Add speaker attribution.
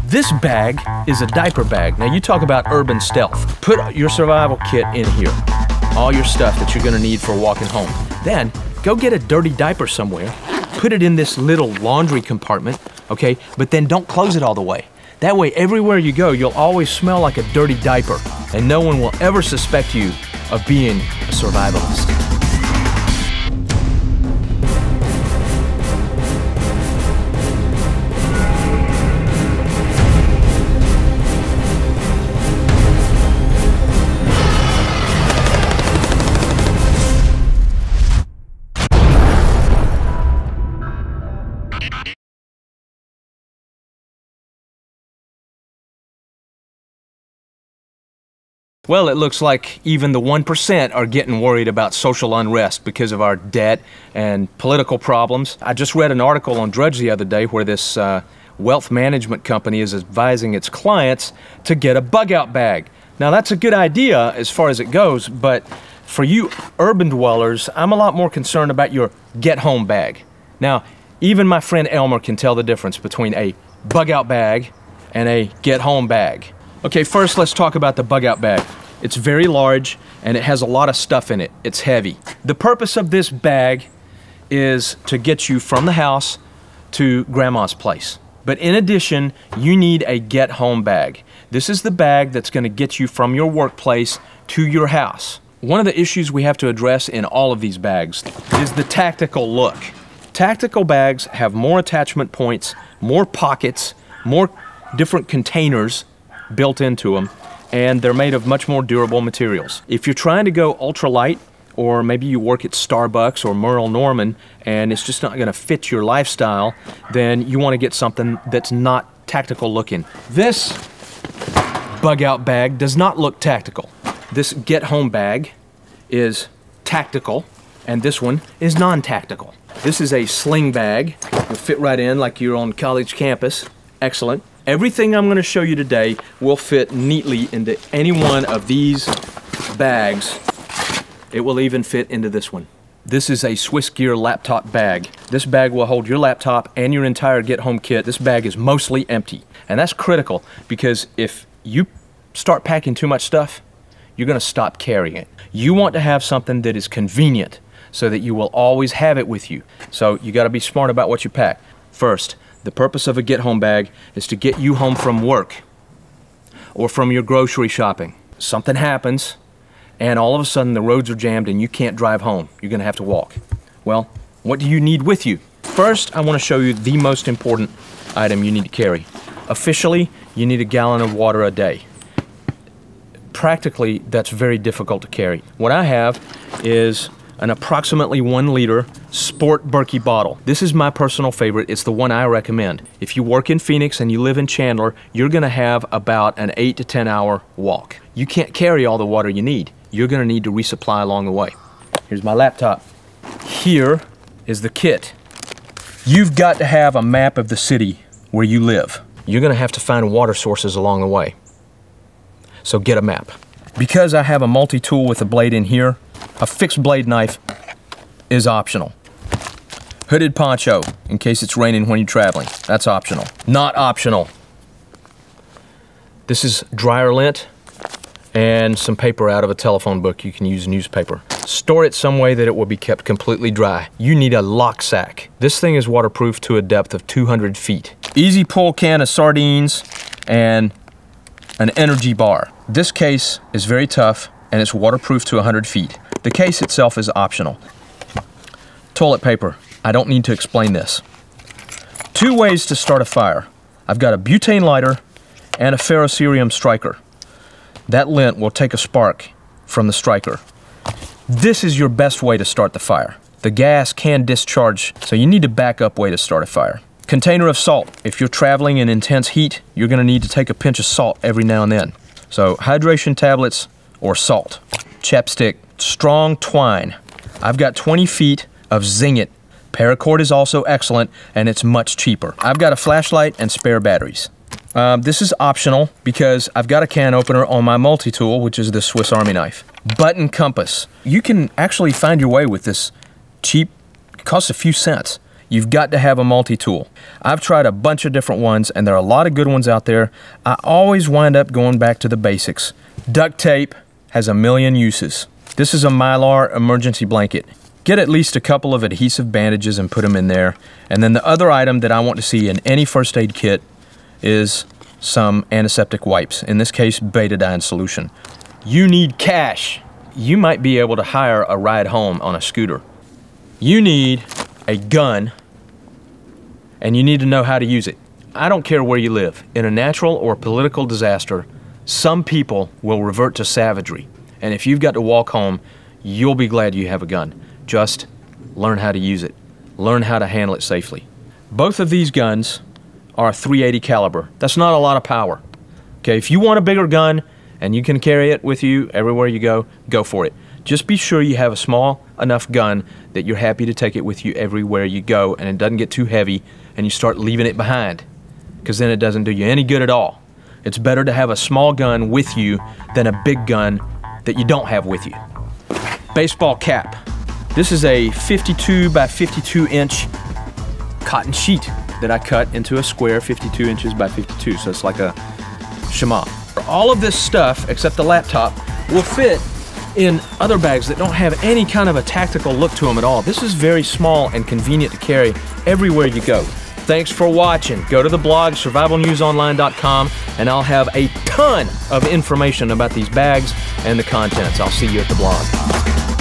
Speaker 1: This bag is a diaper bag. Now you talk about urban stealth. Put your survival kit in here. All your stuff that you're gonna need for walking home. Then go get a dirty diaper somewhere. Put it in this little laundry compartment, okay? But then don't close it all the way. That way, everywhere you go, you'll always smell like a dirty diaper, and no one will ever suspect you of being a survivalist. Well, it looks like even the 1% are getting worried about social unrest because of our debt and political problems. I just read an article on Drudge the other day where this wealth management company is advising its clients to get a bug-out bag. Now, that's a good idea as far as it goes, but for you urban dwellers, I'm a lot more concerned about your get-home bag. Now, even my friend Elmer can tell the difference between a bug-out bag and a get-home bag. Okay, first let's talk about the bug-out bag. It's very large and it has a lot of stuff in it. It's heavy. The purpose of this bag is to get you from the house to grandma's place. But in addition, you need a get-home bag. This is the bag that's going to get you from your workplace to your house. One of the issues we have to address in all of these bags is the tactical look. Tactical bags have more attachment points, more pockets, more different containers built into them, and they're made of much more durable materials. If you're trying to go ultralight, or maybe you work at Starbucks or Merle Norman and it's just not going to fit your lifestyle, then you want to get something that's not tactical looking. This bug-out bag does not look tactical. This get-home bag is tactical, and this one is non-tactical. This is a sling bag. It'll fit right in like you're on college campus. Excellent. Everything I'm going to show you today will fit neatly into any one of these bags. It will even fit into this one. This is a Swiss Gear laptop bag. This bag will hold your laptop and your entire get-home kit. This bag is mostly empty. And that's critical because if you start packing too much stuff, you're going to stop carrying it. You want to have something that is convenient so that you will always have it with you. So you got to be smart about what you pack. First, the purpose of a get-home bag is to get you home from work or from your grocery shopping. Something happens and all of a sudden the roads are jammed and you can't drive home. You're going to have to walk. Well, what do you need with you? First, I want to show you the most important item you need to carry. Officially, you need a gallon of water a day. Practically, that's very difficult to carry. What I have is an approximately 1 liter Sport Berkey bottle. This is my personal favorite. It's the one I recommend. If you work in Phoenix and you live in Chandler, you're gonna have about an 8 to 10 hour walk. You can't carry all the water you need. You're gonna need to resupply along the way. Here's my laptop. Here is the kit. You've got to have a map of the city where you live. You're gonna have to find water sources along the way. So get a map. Because I have a multi-tool with a blade in here, a fixed blade knife is optional. Hooded poncho, in case it's raining when you're traveling. That's optional. Not optional. This is dryer lint and some paper out of a telephone book. You can use newspaper. Store it some way that it will be kept completely dry. You need a Loksak. This thing is waterproof to a depth of 200 feet. Easy pull can of sardines and an energy bar. This case is very tough and it's waterproof to 100 feet. The case itself is optional. Toilet paper. I don't need to explain this. 2 ways to start a fire. I've got a butane lighter and a ferrocerium striker. That lint will take a spark from the striker. This is your best way to start the fire. The gas can discharge, so you need a backup way to start a fire. Container of salt. If you're traveling in intense heat, you're gonna need to take a pinch of salt every now and then. So hydration tablets or salt. Chapstick. Strong twine. I've got 20 feet of Zing It. Paracord is also excellent and it's much cheaper. I've got a flashlight and spare batteries. This is optional because I've got a can opener on my multi-tool, which is the Swiss Army knife. Button compass. You can actually find your way with this cheap, it costs a few cents. You've got to have a multi-tool. I've tried a bunch of different ones, and there are a lot of good ones out there. I always wind up going back to the basics. Duct tape has a million uses. This is a Mylar emergency blanket. Get at least a couple of adhesive bandages and put them in there. And then the other item that I want to see in any first aid kit is some antiseptic wipes. In this case, betadine solution. You need cash. You might be able to hire a ride home on a scooter. You need a gun, and you need to know how to use it. I don't care where you live. In a natural or political disaster, some people will revert to savagery. And if you've got to walk home, you'll be glad you have a gun. Just learn how to use it. Learn how to handle it safely. Both of these guns are .380 caliber. That's not a lot of power. Okay, if you want a bigger gun and you can carry it with you everywhere you go, go for it. Just be sure you have a small enough gun that you're happy to take it with you everywhere you go and it doesn't get too heavy and you start leaving it behind, because then it doesn't do you any good at all. It's better to have a small gun with you than a big gun that you don't have with you. Baseball cap. This is a 52 by 52 inch cotton sheet that I cut into a square 52 inches by 52, so it's like a shema. All of this stuff, except the laptop, will fit in other bags that don't have any kind of a tactical look to them at all. This is very small and convenient to carry everywhere you go. Thanks for watching. Go to the blog, survivalnewsonline.com, and I'll have a ton of information about these bags and the contents. I'll see you at the blog.